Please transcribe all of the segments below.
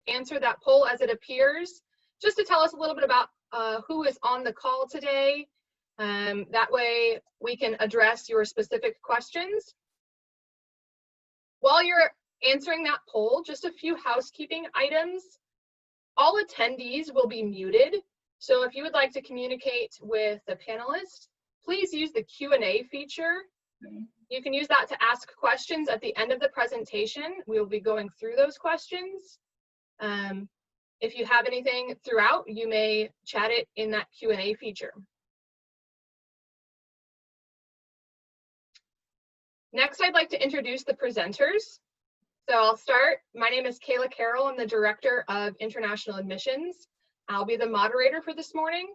answer that poll as it appears, just to tell us a little bit about who is on the call today. That way we can address your specific questions. While you're answering that poll, just a few housekeeping items. All attendees will be muted. So if you would like to communicate with the panelists, please use the Q&A feature. You can use that to ask questions at the end of the presentation. We will be going through those questions. If you have anything throughout, you may chat it in that Q&A feature. Next, I'd like to introduce the presenters. So I'll start. My name is Kayla Carroll. I'm the Director of International Admissions. I'll be the moderator for this morning.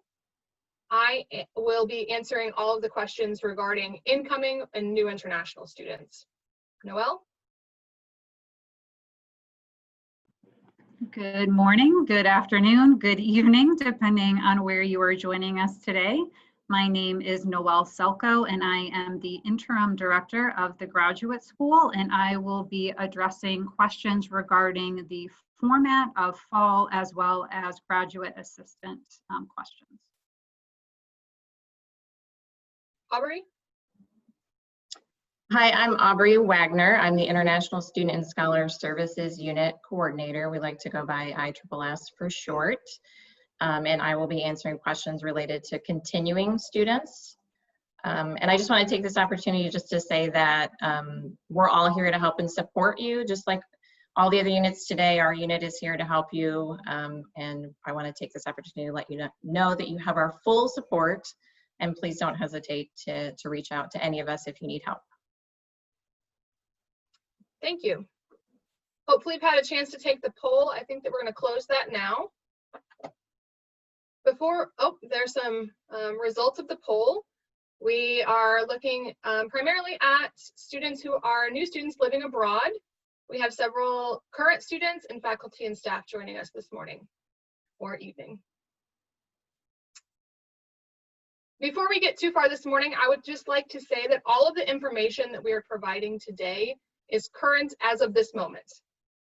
I will be answering all of the questions regarding incoming and new international students. Noelle? Good morning, good afternoon, good evening, depending on where you are joining us today. My name is Noelle Selko, and I am the Interim Director of the Graduate School, and I will be addressing questions regarding the format of fall as well as graduate assistant questions. Aubrey? Hi, I'm Aubrey Wagner. I'm the International Student and Scholar Services Unit Coordinator. We like to go by ISSS for short. And I will be answering questions related to continuing students. And I just want to take this opportunity just to say that we're all here to help and support you, just like all the other units today. Our unit is here to help you. And I want to take this opportunity to let you know that you have our full support. And please don't hesitate to reach out to any of us if you need help. Thank you. Hopefully you've had a chance to take the poll. I think that we're going to close that now. There's some results of the poll. We are looking primarily at students who are new students living abroad. We have several current students and faculty and staff joining us this morning or evening. Before we get too far this morning, I would just like to say that all of the information that we are providing today is current as of this moment.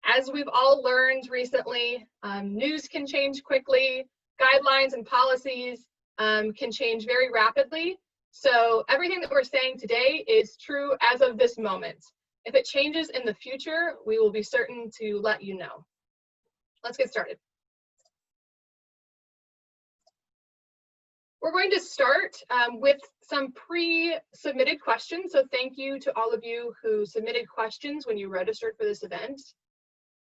As we've all learned recently, news can change quickly, guidelines and policies can change very rapidly. So everything that we're saying today is true as of this moment. If it changes in the future, we will be certain to let you know. Let's get started. We're going to start with some pre-submitted questions. So thank you to all of you who submitted questions when you registered for this event.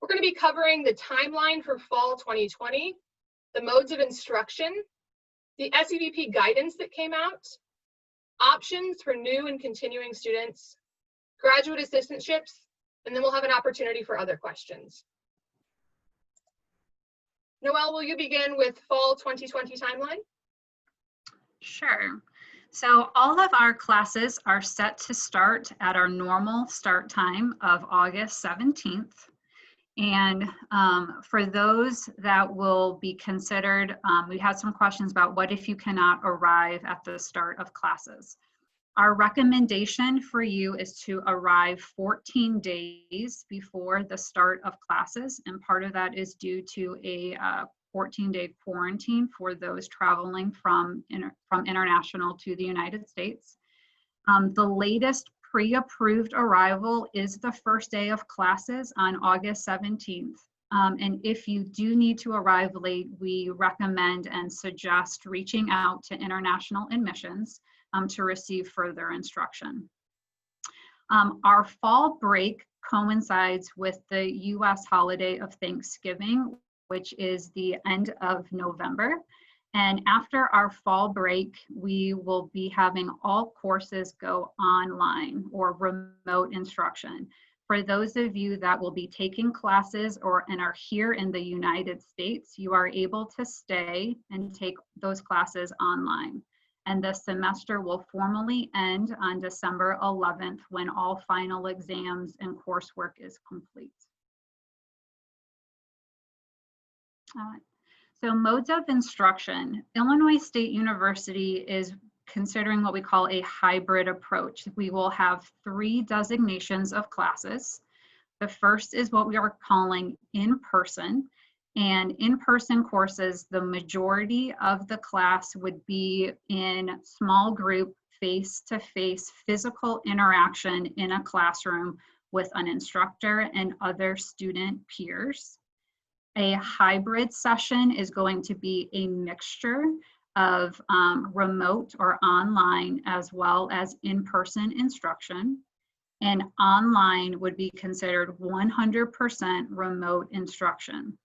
We're going to be covering the timeline for fall 2020, the modes of instruction, the SEVP guidance that came out, options for new and continuing students, graduate assistantships, and then we'll have an opportunity for other questions. Noelle, will you begin with fall 2020 timeline? Sure. So all of our classes are set to start at our normal start time of August 17th. And for those that will be considered, we had some questions about what if you cannot arrive at the start of classes. Our recommendation for you is to arrive 14 days before the start of classes. And part of that is due to a 14-day quarantine for those traveling from international to the United States. The latest pre-approved arrival is the first day of classes on August 17th. And if you do need to arrive late, we recommend and suggest reaching out to international admissions to receive further instruction. Our fall break coincides with the US holiday of Thanksgiving, which is the end of November. And after our fall break, we will be having all courses go online or remote instruction. For those of you that will be taking classes and are here in the United States, you are able to stay and take those classes online. And the semester will formally end on December 11th when all final exams and coursework is complete. So modes of instruction. Illinois State University is considering what we call a hybrid approach. We will have 3 designations of classes. The first is what we are calling in-person. And in-person courses, the majority of the class would be in small group, face-to-face physical interaction in a classroom with an instructor and other student peers. A hybrid session is going to be a mixture of remote or online as well as in-person instruction. And online would be considered 100% remote instruction.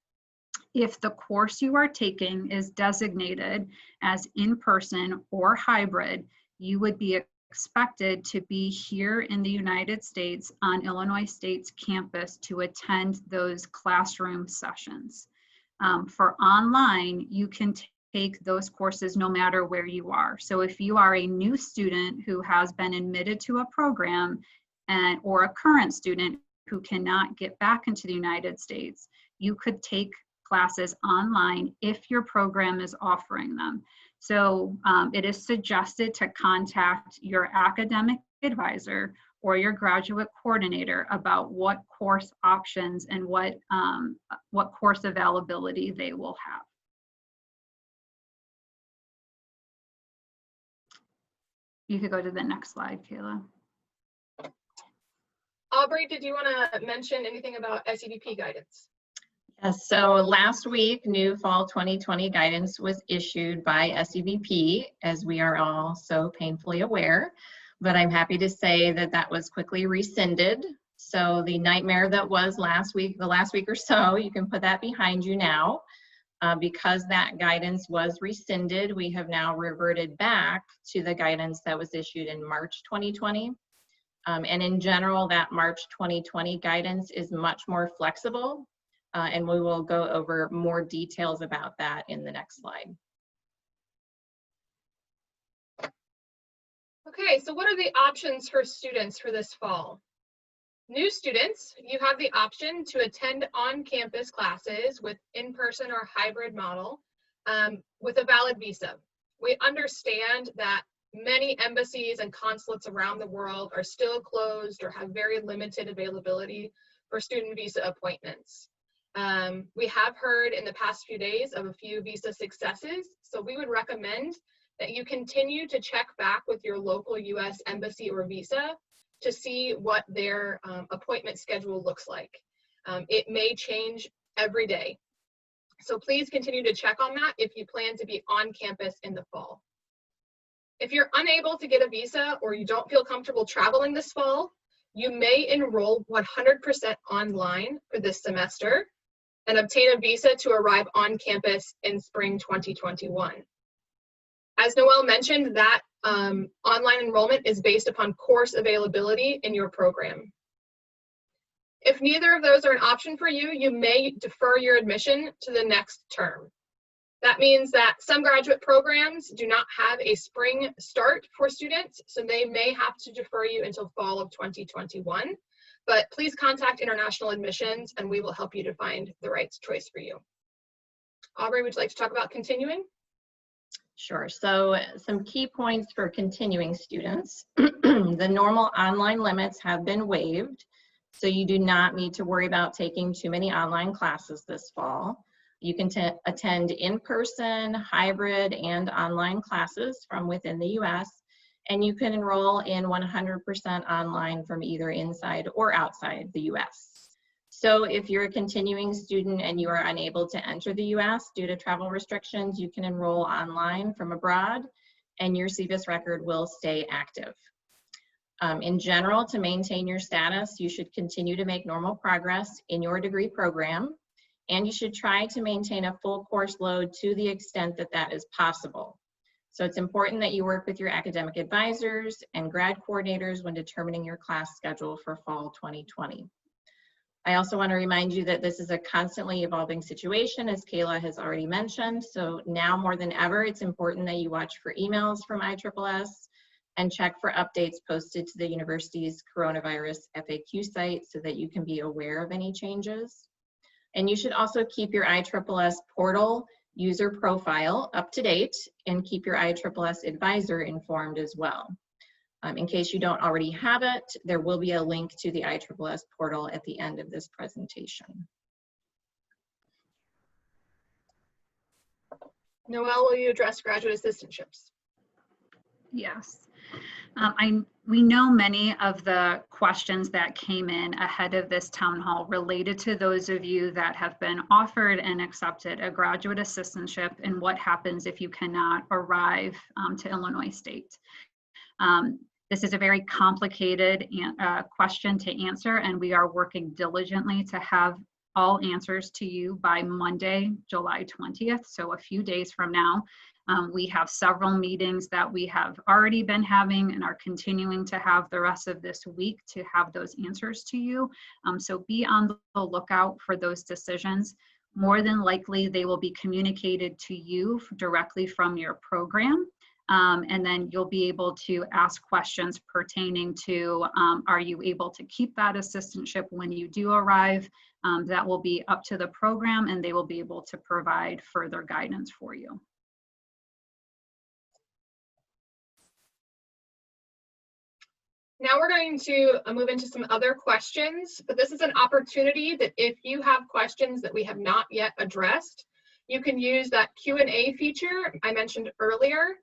If the course you are taking is designated as in-person or hybrid, you would be expected to be here in the United States on Illinois State's campus to attend those classroom sessions. For online, you can take those courses no matter where you are. So if you are a new student who has been admitted to a program or a current student who cannot get back into the United States, you could take classes online if your program is offering them. So it is suggested to contact your academic advisor or your graduate coordinator about what course options and what course availability they will have. You could go to the next slide, Kayla. Aubrey, did you want to mention anything about SEVP guidance? Yes, so last week, new fall 2020 guidance was issued by SEVP, as we are all so painfully aware, but I'm happy to say that that was quickly rescinded. So the nightmare that was last week, the last week or so, you can put that behind you now. Because that guidance was rescinded, we have now reverted back to the guidance that was issued in March 2020. And in general, that March 2020 guidance is much more flexible. And we will go over more details about that in the next slide. Okay, so what are the options for students for this fall? New students, you have the option to attend on-campus classes with in-person or hybrid model with a valid visa. We understand that many embassies and consulates around the world are still closed or have very limited availability for student visa appointments. We have heard in the past few days of a few visa successes, so we would recommend that you continue to check back with your local US embassy or visa to see what their appointment schedule looks like. It may change every day. So please continue to check on that if you plan to be on campus in the fall. If you're unable to get a visa or you don't feel comfortable traveling this fall, you may enroll 100% online for this semester and obtain a visa to arrive on campus in spring 2021. As Noelle mentioned, that online enrollment is based upon course availability in your program. If neither of those are an option for you, you may defer your admission to the next term. That means that some graduate programs do not have a spring start for students, so they may have to defer you until fall of 2021. But please contact International Admissions and we will help you to find the right choice for you. Aubrey, would you like to talk about continuing? Sure, so some key points for continuing students. The normal online limits have been waived, so you do not need to worry about taking too many online classes this fall. You can attend in-person, hybrid, and online classes from within the US, and you can enroll in 100% online from either inside or outside the US. So if you're a continuing student and you are unable to enter the US due to travel restrictions, you can enroll online from abroad and your SEVIS record will stay active. In general, to maintain your status, you should continue to make normal progress in your degree program, and you should try to maintain a full course load to the extent that that is possible. So it's important that you work with your academic advisors and grad coordinators when determining your class schedule for fall 2020. I also want to remind you that this is a constantly evolving situation, as Kayla has already mentioned. So now more than ever, it's important that you watch for emails from ISSS and check for updates posted to the university's coronavirus FAQ site so that you can be aware of any changes. And you should also keep your ISSS portal user profile up to date and keep your ISSS advisor informed as well. In case you don't already have it, there will be a link to the ISSS portal at the end of this presentation. Noelle, will you address graduate assistantships? Yes. We know many of the questions that came in ahead of this town hall related to those of you that have been offered and accepted a graduate assistantship and what happens if you cannot arrive to Illinois State. This is a very complicated question to answer, and we are working diligently to have all answers to you by Monday, July 20th, so a few days from now. We have several meetings that we have already been having and are continuing to have the rest of this week to have those answers to you. So be on the lookout for those decisions. More than likely, they will be communicated to you directly from your program. And then you'll be able to ask questions pertaining to, are you able to keep that assistantship when you do arrive? That will be up to the program, and they will be able to provide further guidance for you. Now we're going to move into some other questions, but this is an opportunity that if you have questions that we have not yet addressed, you can use that Q&A feature I mentioned earlier.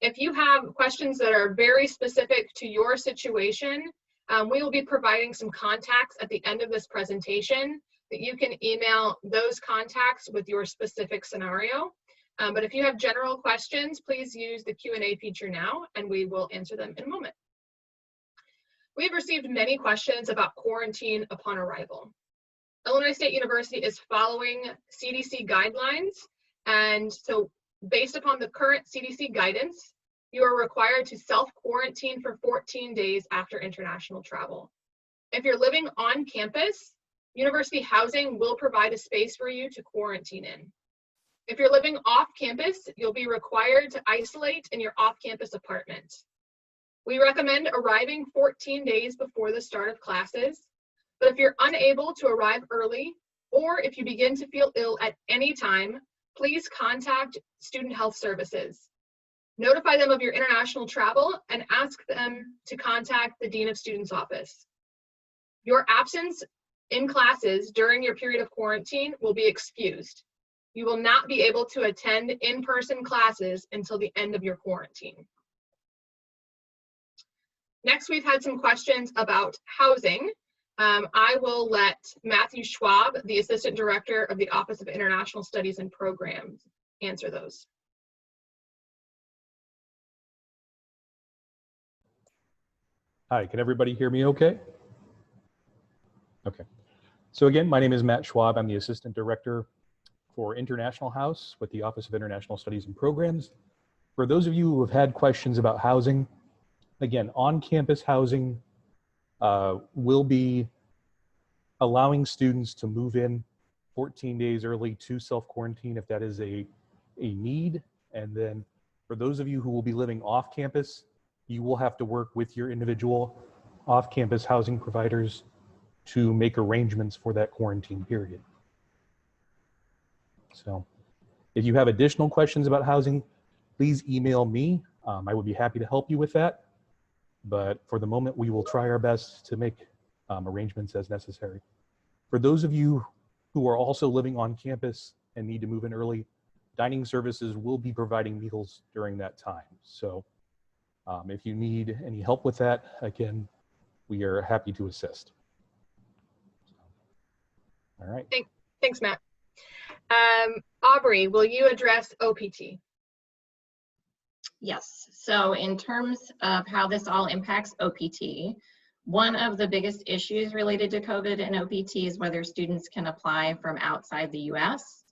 If you have questions that are very specific to your situation, we will be providing some contacts at the end of this presentation that you can email those contacts with your specific scenario. But if you have general questions, please use the Q&A feature now, and we will answer them in a moment. We've received many questions about quarantine upon arrival. Illinois State University is following CDC guidelines, and so based upon the current CDC guidance, you are required to self-quarantine for 14 days after international travel. If you're living on campus, university housing will provide a space for you to quarantine in. If you're living off campus, you'll be required to isolate in your off-campus apartment. We recommend arriving 14 days before the start of classes, but if you're unable to arrive early, or if you begin to feel ill at any time, please contact Student Health Services. Notify them of your international travel and ask them to contact the Dean of Students' office. Your absence in classes during your period of quarantine will be excused. You will not be able to attend in-person classes until the end of your quarantine. Next, we've had some questions about housing. I will let Matthew Schwab, the Assistant Director of the Office of International Studies and Programs, answer those. Hi, can everybody hear me okay? Okay. So again, my name is Matt Schwab. I'm the Assistant Director for International House with the Office of International Studies and Programs. For those of you who have had questions about housing, again, on-campus housing will be allowing students to move in 14 days early to self-quarantine if that is a need. And then for those of you who will be living off-campus, you will have to work with your individual off-campus housing providers to make arrangements for that quarantine period. So if you have additional questions about housing, please email me. I would be happy to help you with that. But for the moment, we will try our best to make arrangements as necessary. For those of you who are also living on campus and need to move in early, dining services will be providing meals during that time. So if you need any help with that, again, we are happy to assist. All right. Thanks, Matt. Aubrey, will you address OPT? Yes, so in terms of how this all impacts OPT, one of the biggest issues related to COVID and OPT is whether students can apply from outside the US.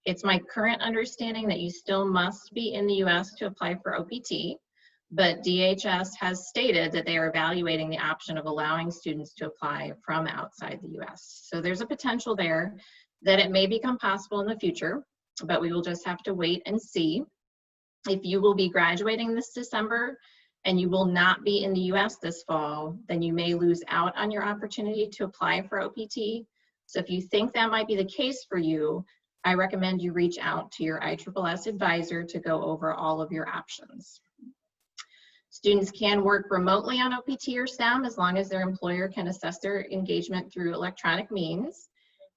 It's my current understanding that you still must be in the US to apply for OPT, but DHS has stated that they are evaluating the option of allowing students to apply from outside the US. So there's a potential there that it may become possible in the future, but we will just have to wait and see. If you will be graduating this December and you will not be in the US this fall, then you may lose out on your opportunity to apply for OPT. So if you think that might be the case for you, I recommend you reach out to your ISSS advisor to go over all of your options. Students can work remotely on OPT or STEM as long as their employer can assess their engagement through electronic means.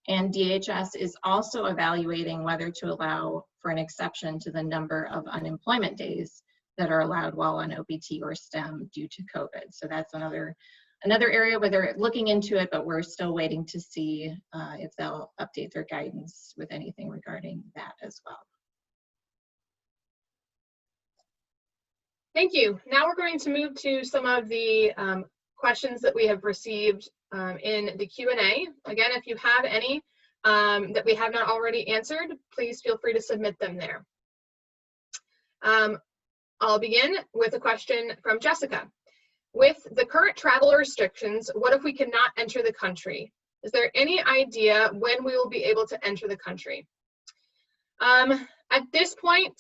And DHS is also evaluating whether to allow for an exception to the number of unemployment days that are allowed while on OPT or STEM due to COVID. So that's another area where they're looking into it, but we're still waiting to see if they'll update their guidance with anything regarding that as well. Thank you. Now we're going to move to some of the questions that we have received in the Q&A. Again, if you have any that we have not already answered, please feel free to submit them there. I'll begin with a question from Jessica. With the current travel restrictions, what if we cannot enter the country? Is there any idea when we will be able to enter the country? At this point,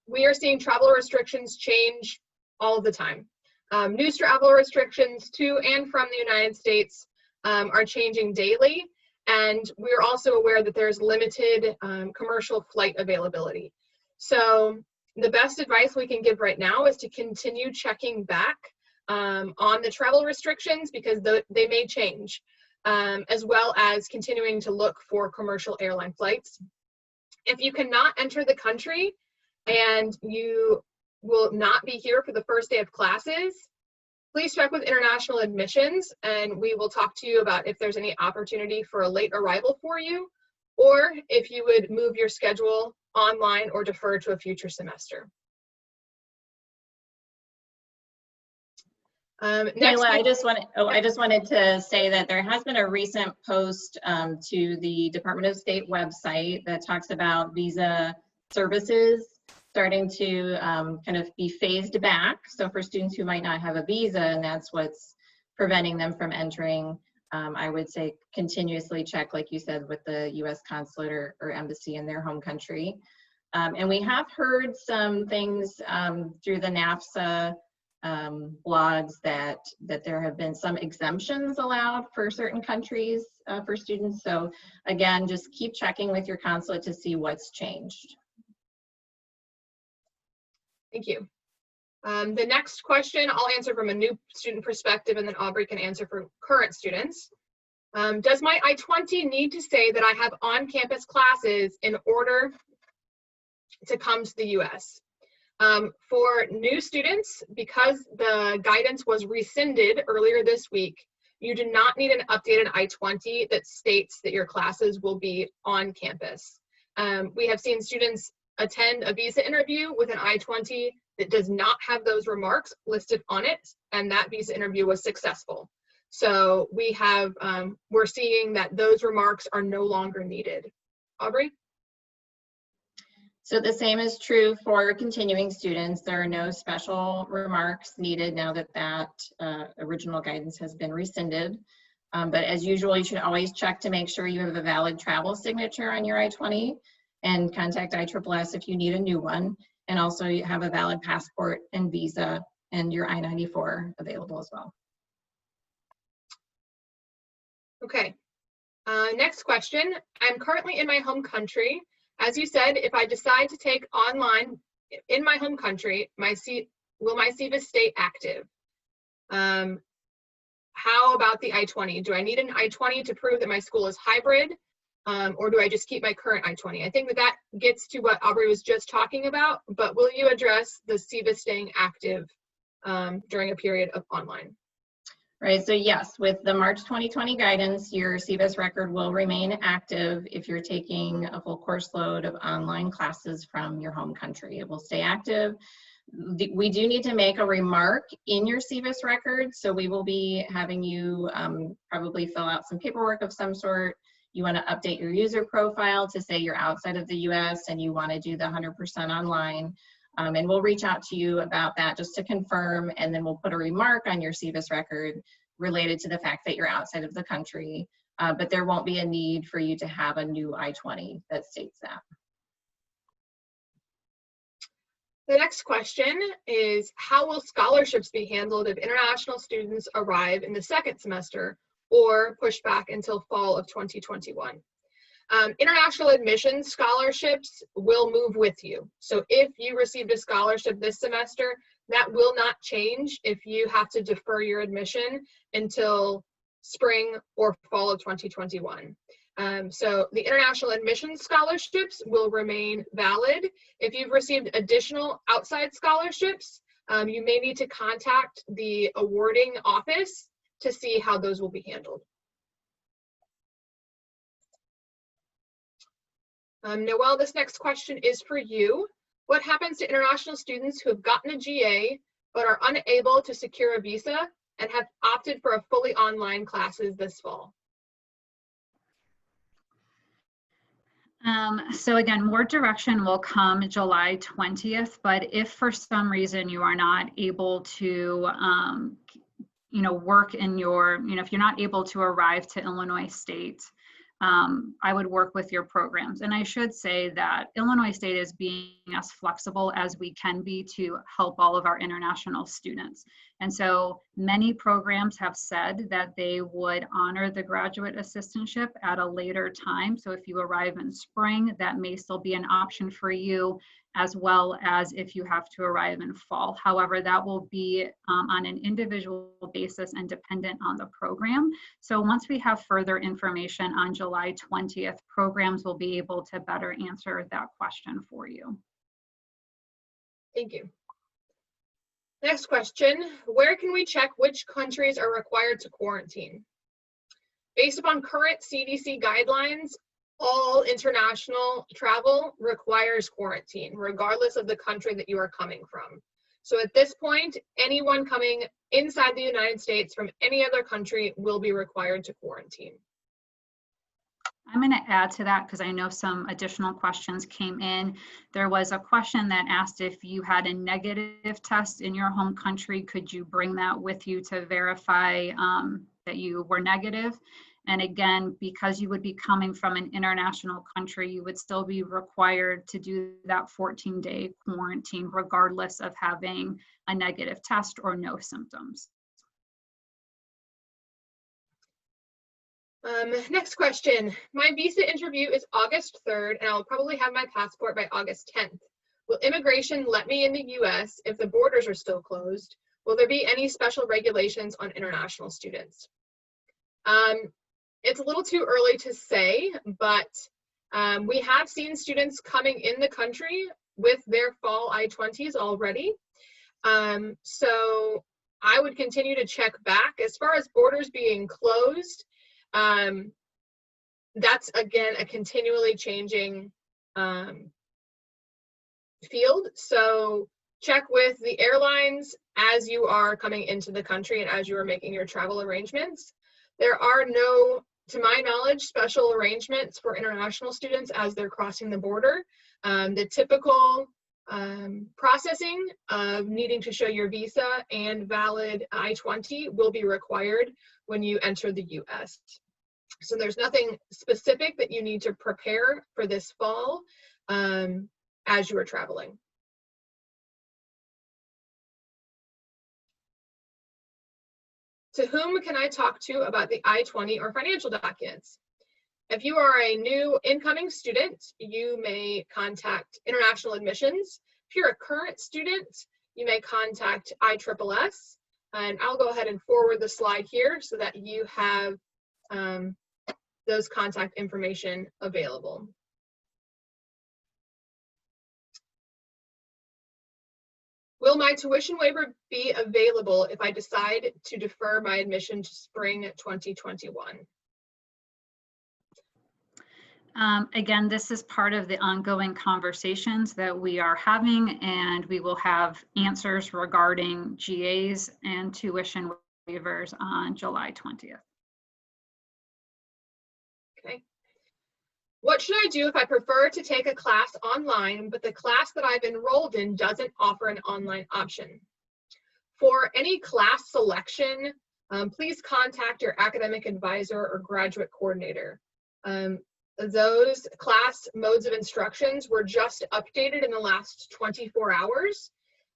we are seeing travel restrictions change all the time. New travel restrictions to and from the United States are changing daily, and we're also aware that there's limited commercial flight availability. So the best advice we can give right now is to continue checking back on the travel restrictions because they may change, as well as continuing to look for commercial airline flights. If you cannot enter the country and you will not be here for the first day of classes, please check with international admissions and we will talk to you about if there's any opportunity for a late arrival for you, or if you would move your schedule online or defer to a future semester. Kayla, I just wanted to say that there has been a recent post to the Department of State website that talks about visa services starting to kind of be phased back. So for students who might not have a visa and that's what's preventing them from entering, I would say continuously check, like you said, with the U.S. consulate or embassy in their home country. And we have heard some things through the NAFSA blogs that there have been some exemptions allowed for certain countries for students. So again, just keep checking with your consulate to see what's changed. Thank you. The next question I'll answer from a new student perspective, and then Aubrey can answer for current students. Does my I-20 need to say that I have on-campus classes in order to come to the US? For new students, because the guidance was rescinded earlier this week, you do not need an updated I-20 that states that your classes will be on campus. We have seen students attend a visa interview with an I-20 that does not have those remarks listed on it, and that visa interview was successful. So we have, we're seeing that those remarks are no longer needed. Aubrey? So the same is true for continuing students. There are no special remarks needed now that that original guidance has been rescinded. But as usual, you should always check to make sure you have a valid travel signature on your I-20 and contact ISSS if you need a new one. And also you have a valid passport and visa and your I-94 available as well. Okay, next question. I'm currently in my home country. As you said, if I decide to take online in my home country, will my SEVIS stay active? How about the I-20? Do I need an I-20 to prove that my school is hybrid? Or do I just keep my current I-20? I think that that gets to what Aubrey was just talking about, but will you address the SEVIS staying active during a period of online? Right, so yes, with the March 2020 guidance, your SEVIS record will remain active if you're taking a full course load of online classes from your home country. It will stay active. We do need to make a remark in your SEVIS record, so we will be having you probably fill out some paperwork of some sort. You want to update your user profile to say you're outside of the US and you want to do the 100% online. And we'll reach out to you about that just to confirm, and then we'll put a remark on your SEVIS record related to the fact that you're outside of the country, but there won't be a need for you to have a new I-20 that states that. The next question is, how will scholarships be handled if international students arrive in the second semester or push back until fall of 2021? International admissions scholarships will move with you. So if you received a scholarship this semester, That will not change if you have to defer your admission until spring or fall of 2021. So the international admissions scholarships will remain valid. If you've received additional outside scholarships, you may need to contact the awarding office to see how those will be handled. Noelle, this next question is for you. What happens to international students who have gotten a GA but are unable to secure a visa and have opted for a fully online classes this fall? So again, more direction will come July 20th, but if for some reason you are not able to, work in your, if you're not able to arrive to Illinois State, I would work with your programs. And I should say that Illinois State is being as flexible as we can be to help all of our international students. And so many programs have said that they would honor the graduate assistantship at a later time. So if you arrive in spring, that may still be an option for you, as well as if you have to arrive in fall. However, that will be on an individual basis and dependent on the program. So once we have further information on July 20th, programs will be able to better answer that question for you. Thank you. Next question, where can we check which countries are required to quarantine? Based upon current CDC guidelines, all international travel requires quarantine, regardless of the country that you are coming from. So at this point, anyone coming inside the United States from any other country will be required to quarantine. I'm going to add to that because I know some additional questions came in. There was a question that asked if you had a negative test in your home country, could you bring that with you to verify that you were negative? And again, because you would be coming from an international country, you would still be required to do that 14-day quarantine, regardless of having a negative test or no symptoms. Next question. My visa interview is August 3rd, and I'll probably have my passport by August 10th. Will immigration let me in the US if the borders are still closed? Will there be any special regulations on international students? It's a little too early to say, but we have seen students coming in the country with their fall I-20s already. So I would continue to check back. As far as borders being closed, that's again a continually changing field. So check with the airlines as you are coming into the country and as you are making your travel arrangements. There are no, to my knowledge, special arrangements for international students as they're crossing the border. The typical processing of needing to show your visa and valid I-20 will be required when you enter the US. So there's nothing specific that you need to prepare for this fall as you are traveling. To whom can I talk to about the I-20 or financial documents? If you are a new incoming student, you may contact International Admissions. If you're a current student, you may contact ISSS. And I'll go ahead and forward the slide here so that you have those contact information available. Will my tuition waiver be available if I decide to defer my admission to spring 2021? Again, this is part of the ongoing conversations that we are having, and we will have answers regarding GAs and tuition waivers on July 20th. Okay. What should I do if I prefer to take a class online, but the class that I've enrolled in doesn't offer an online option? For any class selection, please contact your academic advisor or graduate coordinator. Those class modes of instructions were just updated in the last 24 hours.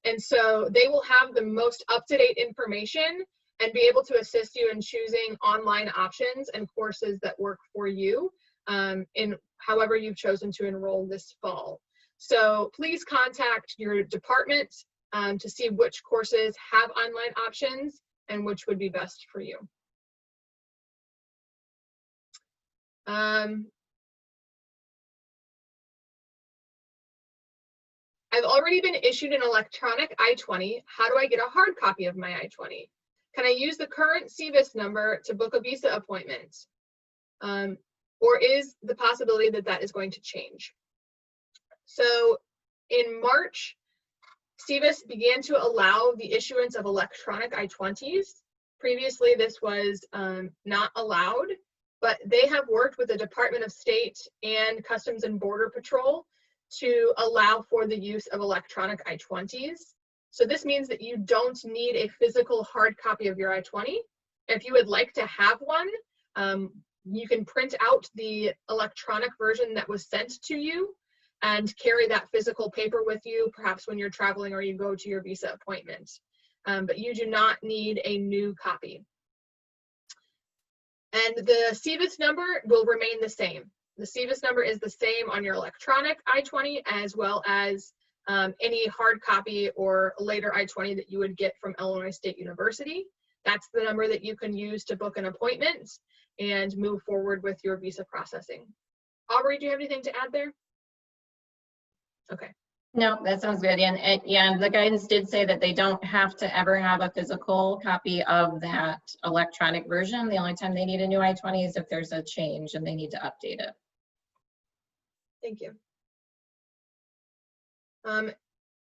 And so they will have the most up-to-date information and be able to assist you in choosing online options and courses that work for you in however you've chosen to enroll this fall. So please contact your department to see which courses have online options and which would be best for you. I've already been issued an electronic I-20. How do I get a hard copy of my I-20? Can I use the current CVIS number to book a visa appointment? Or is the possibility that that is going to change? So in March, CVIS began to allow the issuance of electronic I-20s. Previously, this was not allowed, but they have worked with the Department of State and Customs and Border Patrol to allow for the use of electronic I-20s. So this means that you don't need a physical hard copy of your I-20. If you would like to have one, you can print out the electronic version that was sent to you and carry that physical paper with you, perhaps when you're traveling or you go to your visa appointment. But you do not need a new copy. And the CVIS number will remain the same. The CVIS number is the same on your electronic I-20 as well as any hard copy or later I-20 that you would get from Illinois State University. That's the number that you can use to book an appointment and move forward with your visa processing. Aubrey, do you have anything to add there? Okay. No, that sounds good. And yeah, the guidance did say that they don't have to ever have a physical copy of that electronic version. The only time they need a new I-20 is if there's a change and they need to update it. Thank you.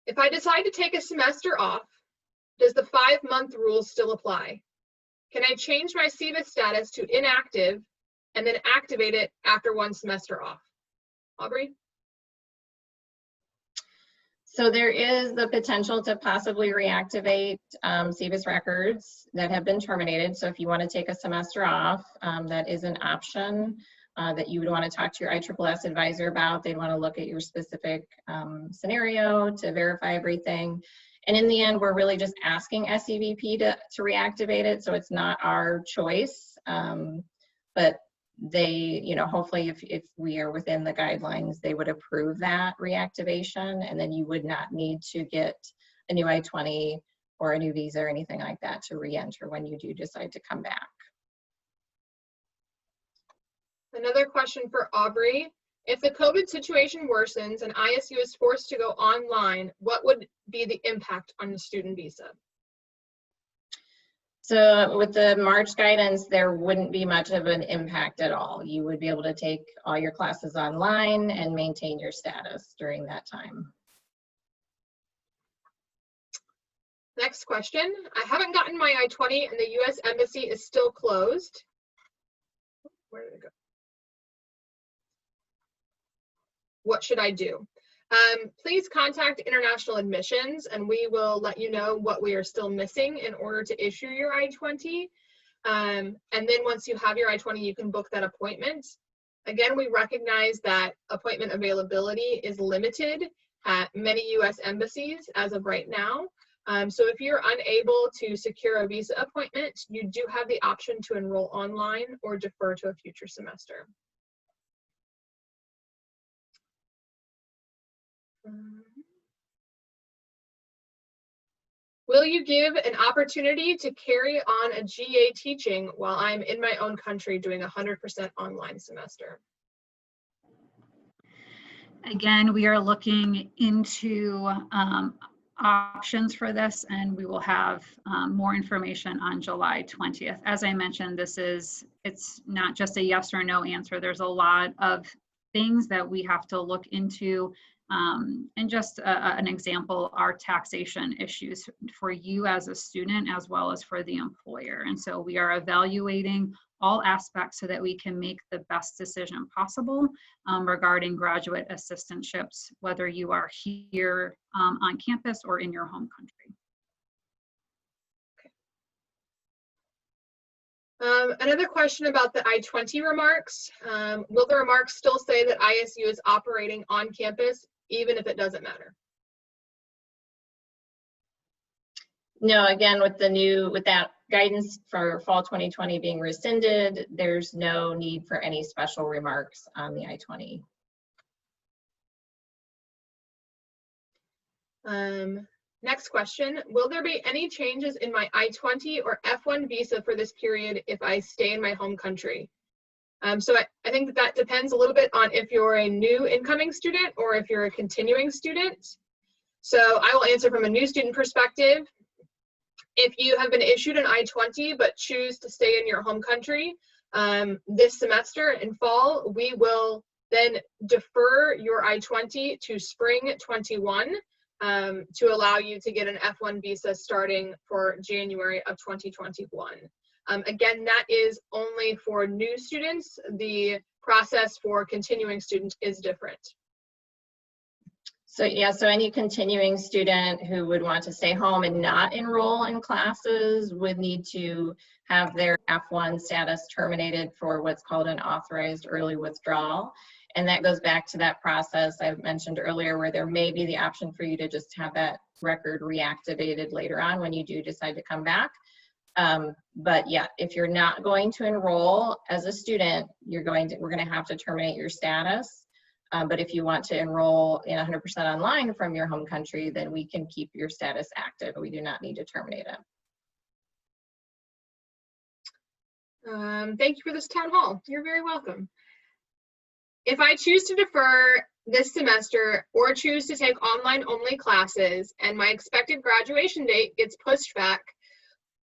If I decide to take a semester off, does the 5-month rule still apply? Can I change my CVIS status to inactive and then activate it after 1 semester off? Aubrey? So there is the potential to possibly reactivate CVIS records that have been terminated. So if you want to take a semester off, that is an option that you would want to talk to your ISSS advisor about. They'd want to look at your specific scenario to verify everything. And in the end, we're really just asking SEVP to reactivate it. So it's not our choice, but they, you know, hopefully if we are within the guidelines, they would approve that reactivation, and then you would not need to get a new I-20 or a new visa or anything like that to re-enter when you do decide to come back. Another question for Aubrey. If the COVID situation worsens and ISU is forced to go online, what would be the impact on the student visa? So with the March guidance, there wouldn't be much of an impact at all. You would be able to take all your classes online and maintain your status during that time. Next question. I haven't gotten my I-20 and the U.S. Embassy is still closed. Where did it go? What should I do? Please contact International Admissions and we will let you know what we are still missing in order to issue your I-20. And then once you have your I-20, you can book that appointment. Again, we recognize that appointment availability is limited at many U.S. embassies as of right now. So if you're unable to secure a visa appointment, you do have the option to enroll online or defer to a future semester. Will you give an opportunity to carry on a GA teaching while I'm in my own country doing 100% online semester? Again, we are looking into options for this, and we will have more information on July 20th. As I mentioned, it's not just a yes or no answer. There's a lot of things that we have to look into. And just an example are taxation issues for you as a student as well as for the employer. And so we are evaluating all aspects so that we can make the best decision possible regarding graduate assistantships, whether you are here on campus or in your home country. Another question about the I-20 remarks. Will the remarks still say that ISU is operating on campus even if it doesn't matter? No, again, with that guidance for fall 2020 being rescinded, there's no need for any special remarks on the I-20. Next question, will there be any changes in my I-20 or F1 visa for this period if I stay in my home country? So I think that depends a little bit on if you're a new incoming student or if you're a continuing student. So I will answer from a new student perspective. If you have been issued an I-20 but choose to stay in your home country this semester in fall, we will then defer your I-20 to spring 21 to allow you to get an F1 visa starting for January of 2021. Again, that is only for new students. The process for continuing students is different. So yeah, so any continuing student who would want to stay home and not enroll in classes would need to have their F1 status terminated for what's called an authorized early withdrawal. And that goes back to that process I mentioned earlier where there may be the option for you to just have that record reactivated later on when you do decide to come back. But yeah, if you're not going to enroll as a student, we're going to have to terminate your status. But if you want to enroll in 100% online from your home country, then we can keep your status active. We do not need to terminate it. Thank you for this town hall. You're very welcome. If I choose to defer this semester or choose to take online only classes and my expected graduation date gets pushed back,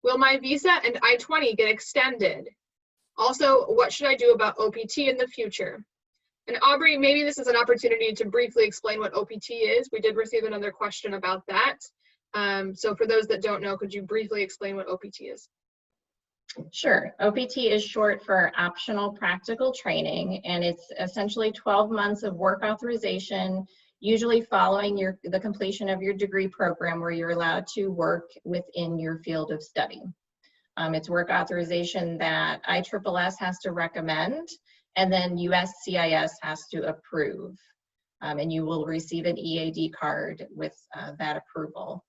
will my visa and I-20 get extended? Also, what should I do about OPT in the future? And Aubrey, maybe this is an opportunity to briefly explain what OPT is. We did receive another question about that. So for those that don't know, could you briefly explain what OPT is? Sure. OPT is short for Optional Practical Training, and it's essentially 12 months of work authorization, usually following the completion of your degree program where you're allowed to work within your field of study. It's work authorization that ISSS has to recommend, and then USCIS has to approve. And you will receive an EAD card with that approval.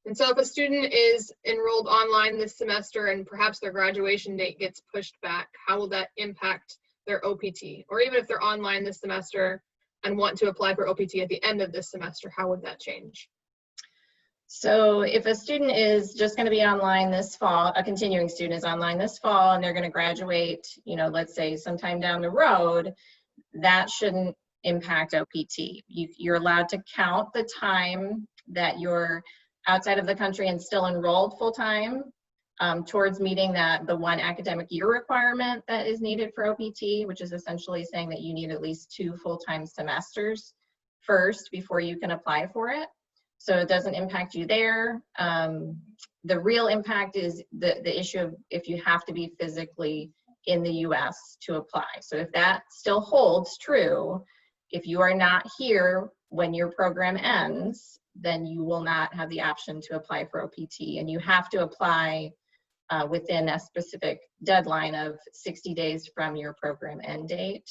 And so if a student is enrolled online this semester and perhaps their graduation date gets pushed back, how will that impact their OPT? Or even if they're online this semester and want to apply for OPT at the end of this semester, how would that change? So if a student is just going to be online this fall, a continuing student is online this fall and they're going to graduate, you know, let's say sometime down the road, that shouldn't impact OPT. You're allowed to count the time that you're outside of the country and still enrolled full-time towards meeting the 1 academic year requirement that is needed for OPT, which is essentially saying that you need at least 2 full-time semesters first before you can apply for it. So it doesn't impact you there. The real impact is the issue of if you have to be physically in the US to apply. So if that still holds true, if you are not here when your program ends, then you will not have the option to apply for OPT, and you have to apply within a specific deadline of 60 days from your program end date.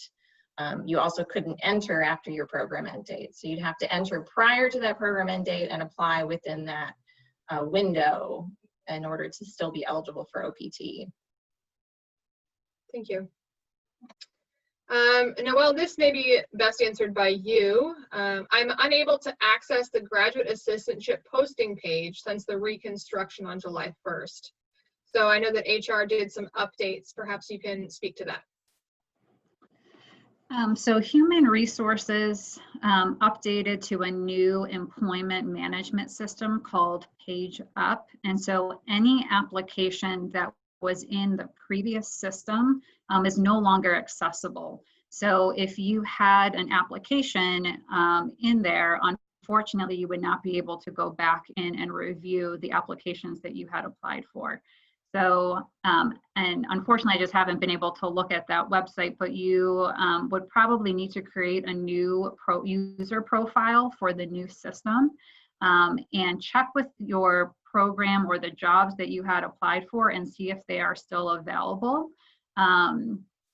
You also couldn't enter after your program end date. So you'd have to enter prior to that program end date and apply within that window in order to still be eligible for OPT. Thank you. Noelle, this may be best answered by you. I'm unable to access the graduate assistantship posting page since the reconstruction on July 1st. So I know that HR did some updates. Perhaps you can speak to that. So Human Resources updated to a new employment management system called PageUp. And so any application that was in the previous system is no longer accessible. So if you had an application in there, unfortunately, you would not be able to go back in and review the applications that you had applied for. So, and unfortunately, I just haven't been able to look at that website, but you would probably need to create a new user profile for the new system and check with your program or the jobs that you had applied for and see if they are still available.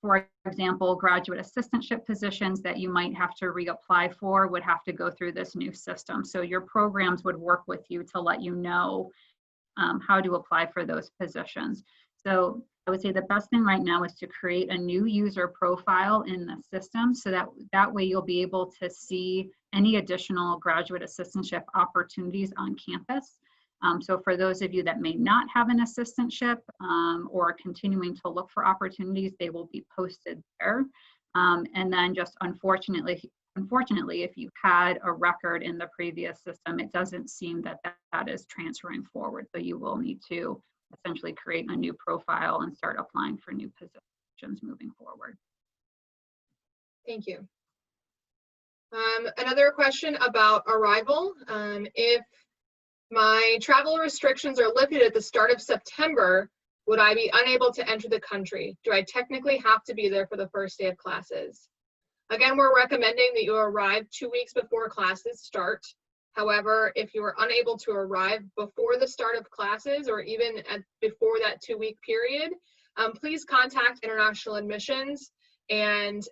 For example, graduate assistantship positions that you might have to reapply for would have to go through this new system. So your programs would work with you to let you know how to apply for those positions. So I would say the best thing right now is to create a new user profile in the system so that way you'll be able to see any additional graduate assistantship opportunities on campus. So for those of you that may not have an assistantship or continuing to look for opportunities, they will be posted there. And then just unfortunately, if you had a record in the previous system, it doesn't seem that that is transferring forward. So you will need to essentially create a new profile and start applying for new positions moving forward. Thank you. Another question about arrival. If my travel restrictions are lifted at the start of September, would I be unable to enter the country? Do I technically have to be there for the first day of classes? Again, we're recommending that you arrive 2 weeks before classes start. However, if you are unable to arrive before the start of classes or even before that 2-week period, please contact International Admissions and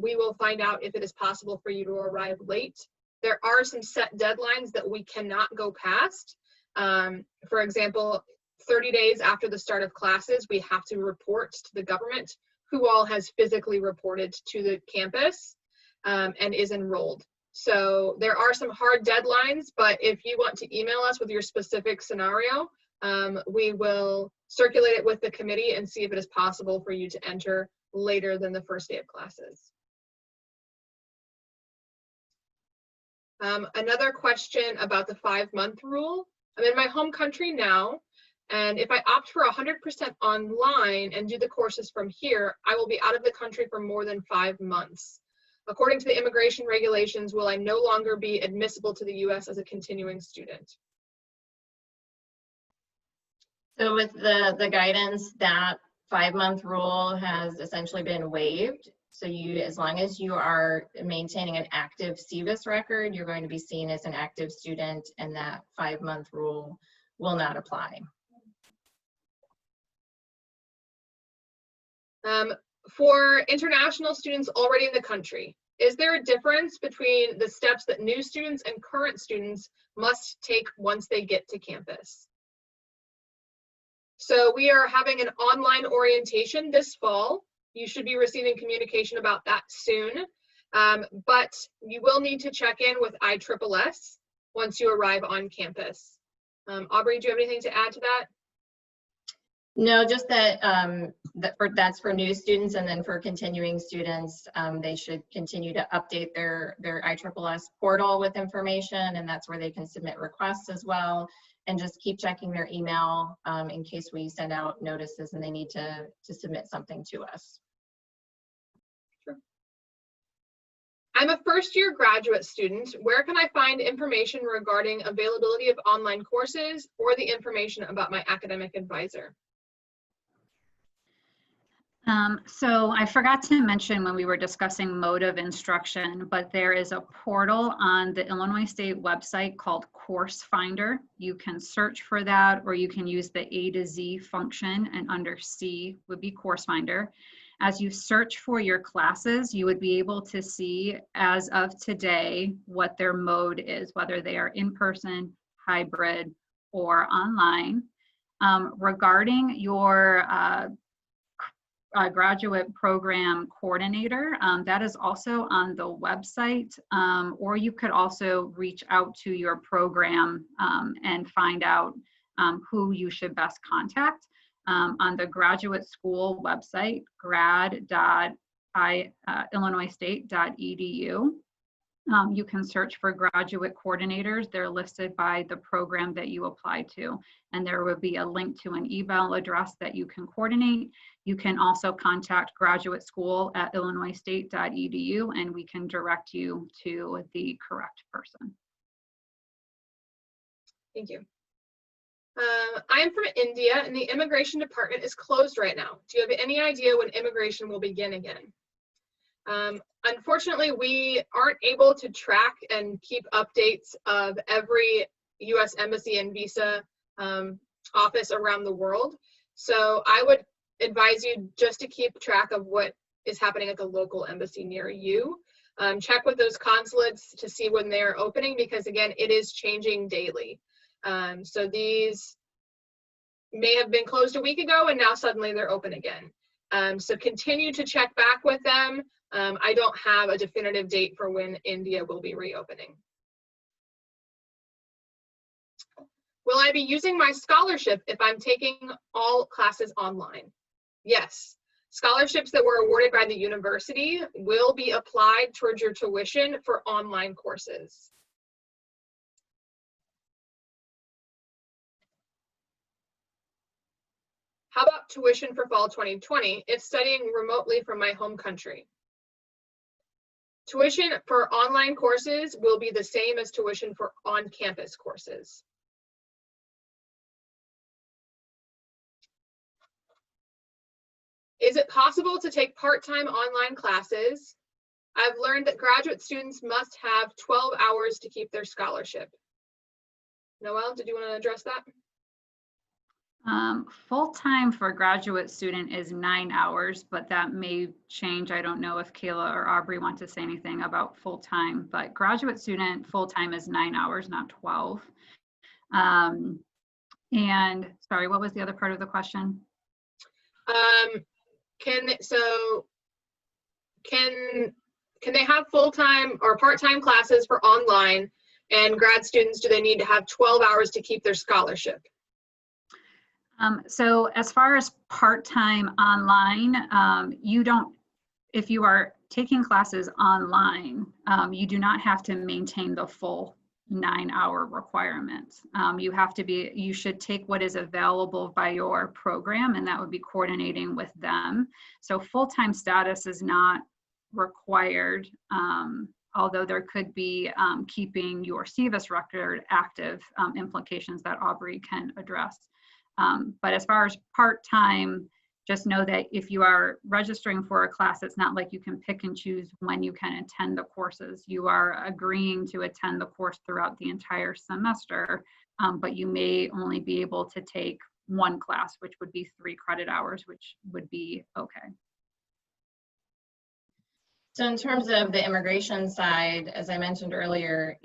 we will find out if it is possible for you to arrive late. There are some set deadlines that we cannot go past. For example, 30 days after the start of classes, we have to report to the government who all has physically reported to the campus and is enrolled. So there are some hard deadlines, but if you want to email us with your specific scenario, we will circulate it with the committee and see if it is possible for you to enter later than the first day of classes. Another question about the 5-month rule. I'm in my home country now, and if I opt for 100% online and do the courses from here, I will be out of the country for more than 5 months. According to the immigration regulations, will I no longer be admissible to the US as a continuing student? So with the guidance, that 5-month rule has essentially been waived. So as long as you are maintaining an active SEVIS record, you're going to be seen as an active student, and that 5-month rule will not apply. For international students already in the country, is there a difference between the steps that new students and current students must take once they get to campus? So we are having an online orientation this fall. You should be receiving communication about that soon, but you will need to check in with ISSS once you arrive on campus. Aubrey, do you have anything to add to that? No, just that that's for new students, and then for continuing students, they should continue to update their ISSS portal with information, and that's where they can submit requests as well, and just keep checking their email in case we send out notices and they need to submit something to us. Sure. I'm a first-year graduate student. Where can I find information regarding availability of online courses or the information about my academic advisor? So I forgot to mention when we were discussing mode of instruction, but there is a portal on the Illinois State website called Course Finder. You can search for that, or you can use the A to Z function, and under C would be Course Finder. As you search for your classes, you would be able to see as of today what their mode is, whether they are in person, hybrid, or online. Regarding your graduate program coordinator, that is also on the website, or you could also reach out to your program and find out who you should best contact. On the graduate school website, grad.illinoisstate.edu. You can search for graduate coordinators. They're listed by the program that you apply to, and there will be a link to an email address that you can coordinate. You can also contact graduateschool@illinoisstate.edu, and we can direct you to the correct person. Thank you. I am from India, and the immigration department is closed right now. Do you have any idea when immigration will begin again? Unfortunately, we aren't able to track and keep updates of every U.S. Embassy and visa office around the world. So I would advise you just to keep track of what is happening at the local embassy near you. Check with those consulates to see when they're opening, because again, it is changing daily. So these may have been closed a week ago and now suddenly they're open again. So continue to check back with them. I don't have a definitive date for when India will be reopening. Will I be using my scholarship if I'm taking all classes online? Yes. Scholarships that were awarded by the university will be applied towards your tuition for online courses. How about tuition for fall 2020 if studying remotely from my home country? Tuition for online courses will be the same as tuition for on-campus courses. Is it possible to take part-time online classes? I've learned that graduate students must have 12 hours to keep their scholarship. Noelle, did you want to address that? Full-time for a graduate student is 9 hours, but that may change. I don't know if Kayla or Aubrey want to say anything about full-time, but graduate student full-time is 9 hours, not 12. And sorry, what was the other part of the question? Can they have full-time or part-time classes for online, and grad students, do they need to have 12 hours to keep their scholarship? So as far as part-time online, if you are taking classes online, you do not have to maintain the full 9-hour requirement. You should take what is available by your program, and that would be coordinating with them. So full-time status is not required, although there could be keeping your SEVIS record active implications that Aubrey can address. But as far as part-time, just know that if you are registering for a class, it's not like you can pick and choose when you can attend the courses. You are agreeing to attend the course throughout the entire semester, but you may only be able to take one class, which would be 3 credit hours, which would be okay. So in terms of the immigration side, as I mentioned earlier,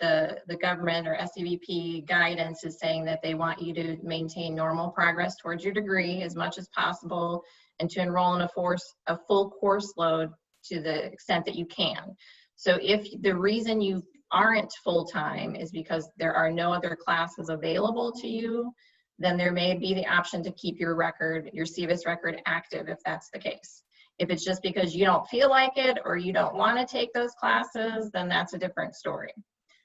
the government or SCVP guidance is saying that they want you to maintain normal progress towards your degree as much as possible and to enroll in a full course load to the extent that you can. So if the reason you aren't full-time is because there are no other classes available to you, then there may be the option to keep your record, your SEVIS record active if that's the case. If it's just because you don't feel like it or you don't want to take those classes, then that's a different story.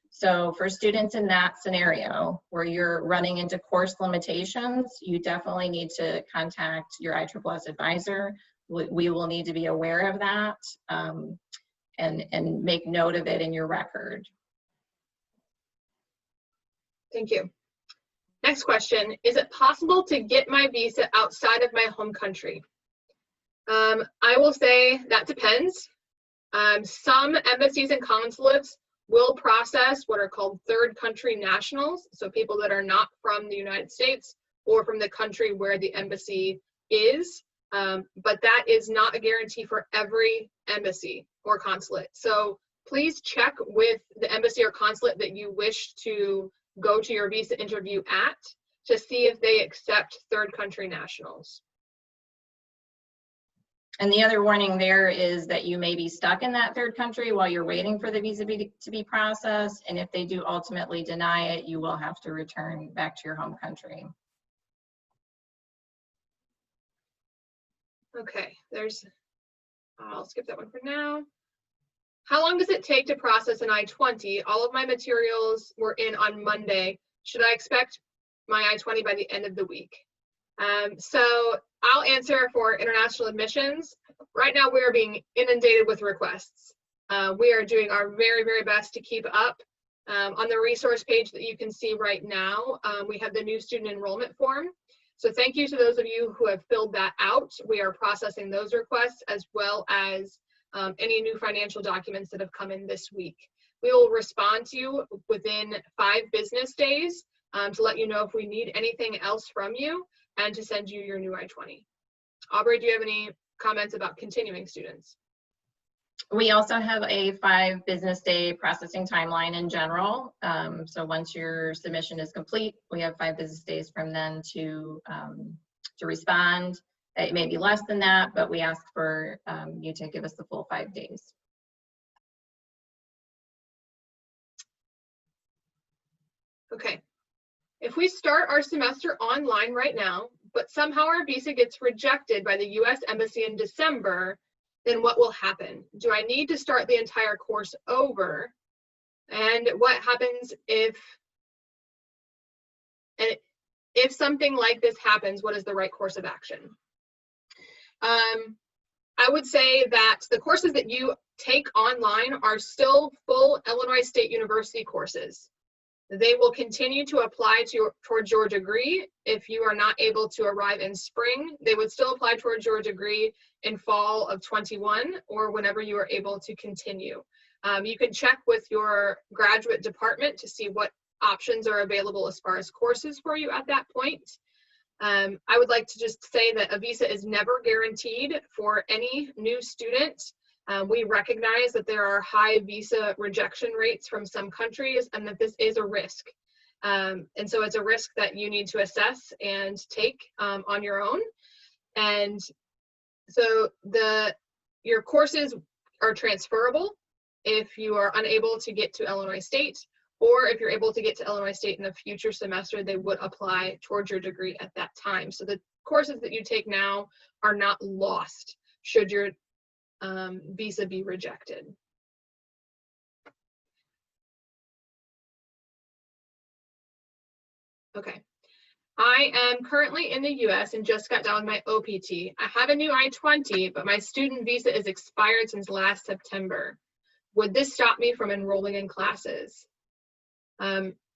So for students in that scenario where you're running into course limitations, you definitely need to contact your ISSS advisor. We will need to be aware of that and make note of it in your record. Thank you. Next question, is it possible to get my visa outside of my home country? I will say that depends. Some embassies and consulates will process what are called third country nationals, so people that are not from the United States or from the country where the embassy is, but that is not a guarantee for every embassy or consulate. So please check with the embassy or consulate that you wish to go to your visa interview at to see if they accept third country nationals. And the other warning there is that you may be stuck in that third country while you're waiting for the visa to be processed. And if they do ultimately deny it, you will have to return back to your home country. Okay, I'll skip that one for now. How long does it take to process an I-20? All of my materials were in on Monday. Should I expect my I-20 by the end of the week? So I'll answer for international admissions. Right now we are being inundated with requests. We are doing our very, very best to keep up. On the resource page that you can see right now, we have the new student enrollment form. So thank you to those of you who have filled that out. We are processing those requests as well as any new financial documents that have come in this week. We will respond to you within 5 business days to let you know if we need anything else from you and to send you your new I-20. Aubrey, do you have any comments about continuing students? We also have a 5 business day processing timeline in general. So once your submission is complete, we have 5 business days from then to respond. It may be less than that, but we ask for you to give us the full 5 days. Okay. If we start our semester online right now, but somehow our visa gets rejected by the U.S. Embassy in December, then what will happen? Do I need to start the entire course over? And what happens if something like this happens, what is the right course of action? I would say that the courses that you take online are still full Illinois State University courses. They will continue to apply towards your degree. If you are not able to arrive in spring, they would still apply towards your degree in fall of 21 or whenever you are able to continue. You can check with your graduate department to see what options are available as far as courses for you at that point. I would like to just say that a visa is never guaranteed for any new student. We recognize that there are high visa rejection rates from some countries and that this is a risk. And so it's a risk that you need to assess and take on your own. And so your courses are transferable if you are unable to get to Illinois State, or if you're able to get to Illinois State in a future semester, they would apply towards your degree at that time. So the courses that you take now are not lost should your visa be rejected. Okay. I am currently in the US and just got done with my OPT. I have a new I-20, but my student visa is expired since last September. Would this stop me from enrolling in classes?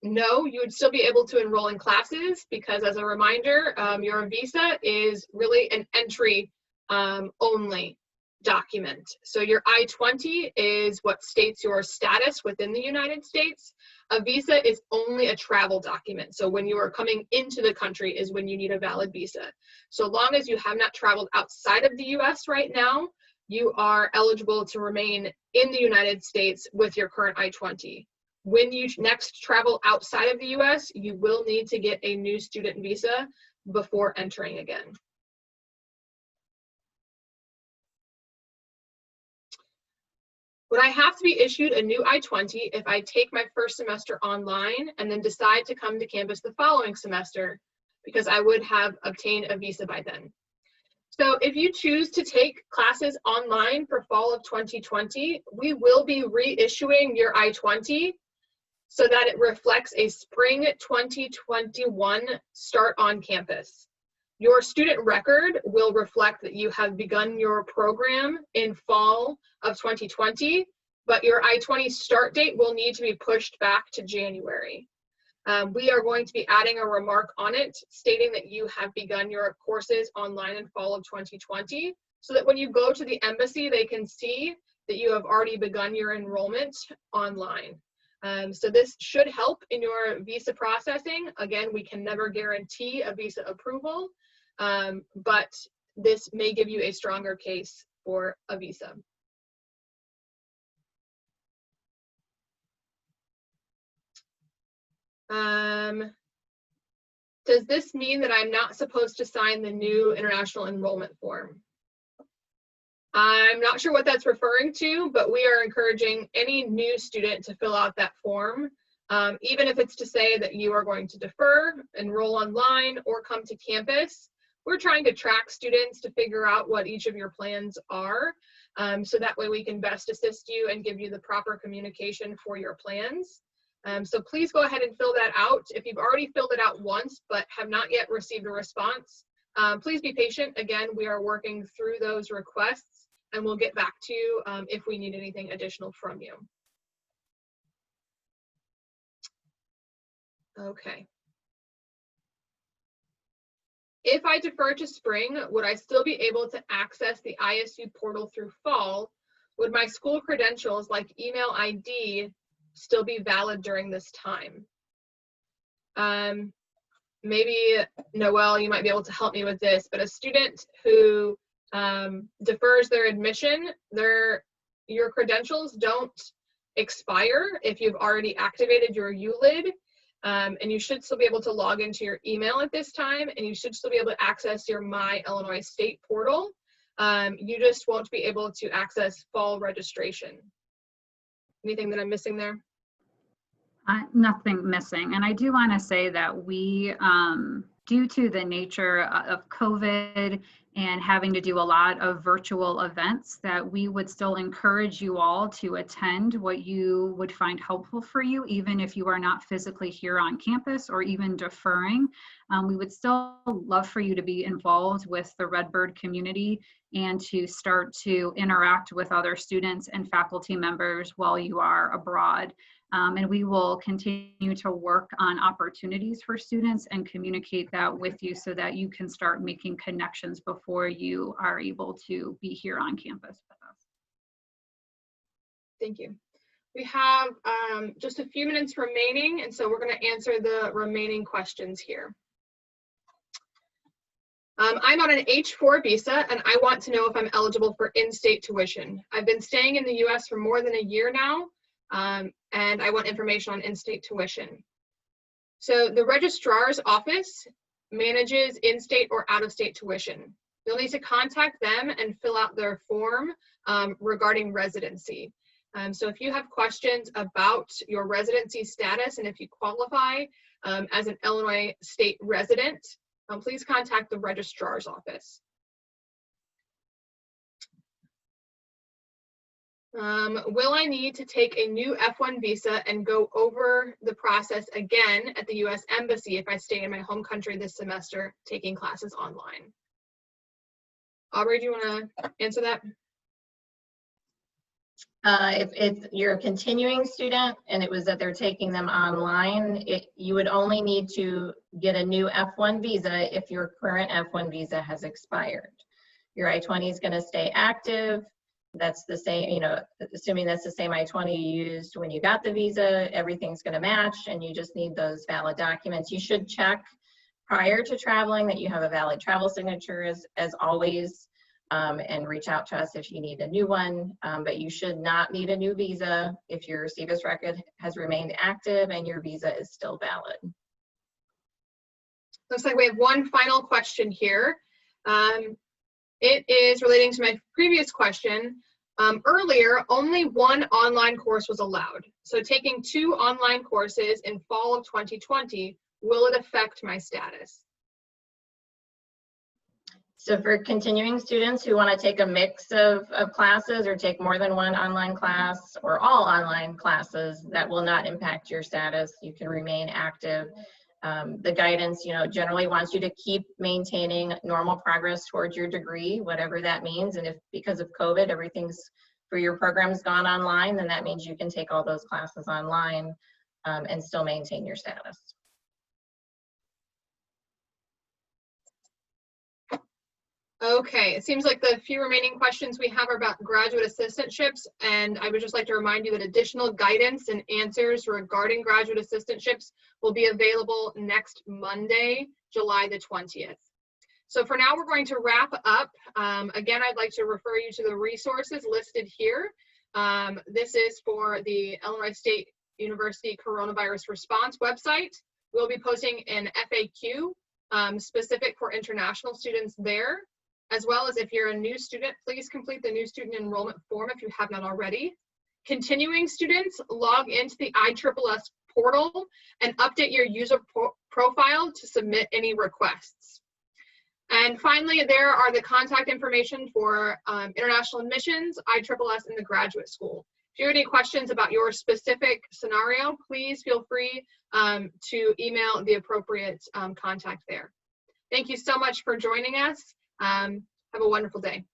No, you would still be able to enroll in classes because, as a reminder, your visa is really an entry only document. So your I-20 is what states your status within the United States. A visa is only a travel document. So when you are coming into the country is when you need a valid visa. So long as you have not traveled outside of the US right now, you are eligible to remain in the United States with your current I-20. When you next travel outside of the US, you will need to get a new student visa before entering again. Would I have to be issued a new I-20 if I take my first semester online and then decide to come to campus the following semester because I would have obtained a visa by then? So if you choose to take classes online for fall of 2020, we will be reissuing your I-20 so that it reflects a spring 2021 start on campus. Your student record will reflect that you have begun your program in fall of 2020, but your I-20 start date will need to be pushed back to January. We are going to be adding a remark on it stating that you have begun your courses online in fall of 2020, so that when you go to the embassy, they can see that you have already begun your enrollment online. So this should help in your visa processing. Again, we can never guarantee a visa approval, but this may give you a stronger case for a visa. Does this mean that I'm not supposed to sign the new international enrollment form? I'm not sure what that's referring to, but we are encouraging any new student to fill out that form, even if it's to say that you are going to defer, enroll online, or come to campus. We're trying to track students to figure out what each of your plans are, so that way we can best assist you and give you the proper communication for your plans. So please go ahead and fill that out. If you've already filled it out once but have not yet received a response, please be patient. Again, we are working through those requests and we'll get back to you if we need anything additional from you. Okay. If I defer to spring, would I still be able to access the ISU portal through fall? Would my school credentials like email ID still be valid during this time? Maybe Noelle, you might be able to help me with this, but a student who defers their admission, your credentials don't expire if you've already activated your ULID, and you should still be able to log into your email at this time, and you should still be able to access your My Illinois State portal. You just won't be able to access fall registration. Anything that I'm missing there? Nothing missing. And I do want to say that we, due to the nature of COVID and having to do a lot of virtual events, that we would still encourage you all to attend what you would find helpful for you, even if you are not physically here on campus or even deferring. We would still love for you to be involved with the Redbird community and to start to interact with other students and faculty members while you are abroad. And we will continue to work on opportunities for students and communicate that with you so that you can start making connections before you are able to be here on campus with us. Thank you. We have just a few minutes remaining, and so we're going to answer the remaining questions here. I'm on an H-4 visa, and I want to know if I'm eligible for in-state tuition. I've been staying in the U.S. for more than a year now, and I want information on in-state tuition. So the registrar's office manages in-state or out-of-state tuition. You'll need to contact them and fill out their form regarding residency. So if you have questions about your residency status and if you qualify as an Illinois state resident, please contact the registrar's office. Will I need to take a new F1 visa and go over the process again at the U.S. Embassy if I stay in my home country this semester taking classes online? Aubrey, do you want to answer that? If you're a continuing student and it was that they're taking them online, you would only need to get a new F1 visa if your current F1 visa has expired. Your I-20 is going to stay active. That's the same, assuming that's the same I-20 you used when you got the visa, everything's going to match, and you just need those valid documents. You should check prior to traveling that you have a valid travel signature as always, and reach out to us if you need a new one, but you should not need a new visa if your CVIS record has remained active and your visa is still valid. Looks like we have one final question here. It is relating to my previous question. Earlier, only one online course was allowed. So taking 2 online courses in fall of 2020, will it affect my status? So for continuing students who want to take a mix of classes or take more than one online class or all online classes, that will not impact your status. You can remain active. The guidance, generally wants you to keep maintaining normal progress towards your degree, whatever that means. And if because of COVID, everything's for your program's gone online, then that means you can take all those classes online and still maintain your status. Okay, it seems like the few remaining questions we have are about graduate assistantships, and I would just like to remind you that additional guidance and answers regarding graduate assistantships will be available next Monday, July the 20th. So for now, we're going to wrap up. Again, I'd like to refer you to the resources listed here. This is for the Illinois State University Coronavirus Response website. We'll be posting an FAQ specific for international students there. As well as if you're a new student, please complete the new student enrollment form if you have not already. Continuing students, log into the ISSS portal and update your user profile to submit any requests. And finally, there are the contact information for international admissions, ISSS, and the graduate school. If you have any questions about your specific scenario, please feel free to email the appropriate contact there. Thank you so much for joining us. Have a wonderful day.